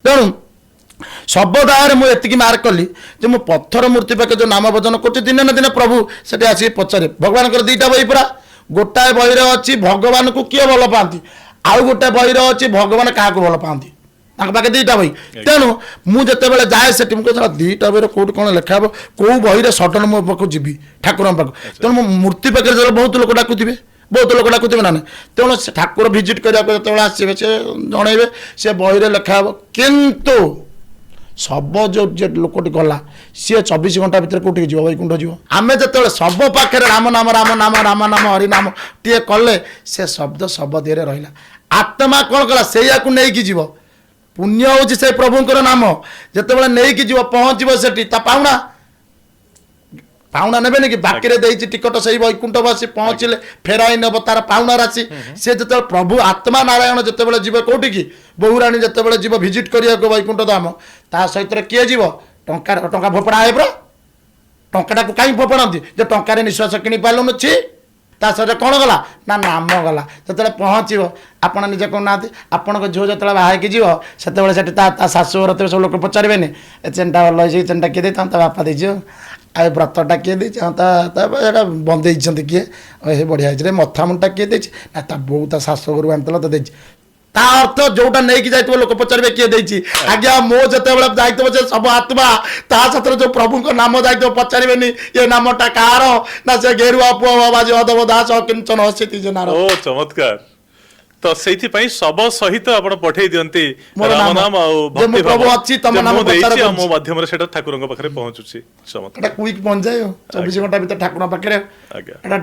तेणु सबदाय मुझे मार्क कली जो मु पत्थर मूर्ति पाखे जो नाम भजन कर दिने ना दिने प्रभु से आसिक पचारे भगवान दुईटा बही पूरा गोटाए बही अच्छी भगवान को किए भल पाती आउ गोटे बही अच्छी भगवान क्या भल पाती पाखे दुईटा बही तेणु मुझे जाए से दुईटा बही कौट कौन लिखा हे कौ बही सडन मो पाक जी ठाकुर पाक तेणु मो मूर्ति पाखे बहुत लोग डाकुवे बहुत लोग डाकुवे ना तेणु ठाकुर भिजिट करने जो आसवे से जनइबे से बही लिखा हे किंतु सब जो लोकटी गला सी 24 घंटा भितर कौटी जीव वैकुंठ जीव आम जो सब पाखे राम नाम राम नाम राम नाम हरि नाम टे कले से शब्द सब देह रहा आत्मा कौन कला से नहीं कि जीव पुण्य हूँ से प्रभुंर नाम जिते नहीं कि जीव पहुँचब से पाउना पाउना ने कि बाकी टिकट से वैकुंठवासी पहुँचले फेराई नब तार पाउना राशि सी जो प्रभु आत्मा नारायण जिते जीव कौटी की बहुराणी जिते जीव भिजिट करने वैकुंठ धाम ता सहित किए जीव टंका फोपड़ा है पूरा टंका को कहीं फोपड़ती जो टंकार निश्वास किणी पार्लुन छि ता सहित कौन गला ना नाम गला जो पहुँचब आपण निजे कहना आपण झील जो बाहर जीव से शाशु घर सब लोग पचारे चेन्टा भल चेन्टा किए दे बापा देजी आ व्रतटा किए दे बंदे किए ये बढ़िया है मथा मुंडा किए दे बो ता शाशु घर आनी तो देजी ता अर्थ जोटा नहीं कि जाइए लोक पचारे किए देछि आज्ञा मो जिते जाइए सब आत्मा ता सतर जो प्रभु को नाम जाइए पचारे ये नामटा कार ना से गेरुआ पुआ बाबा जी अदब दास किंचन हसिति जनार ओ चमत्कार तो सेठी पई सब सहित आपण पठेई दियंती राम नाम आ भक्ति प्रभु अछि तम नाम पचार मो माध्यम रे सेटा ठाकुरंग पाखरे पहुंचुछि चमत्कार एटा क्विक पहुंच जाय 24 घंटा भीतर ठाकुर पाखरे आज्ञा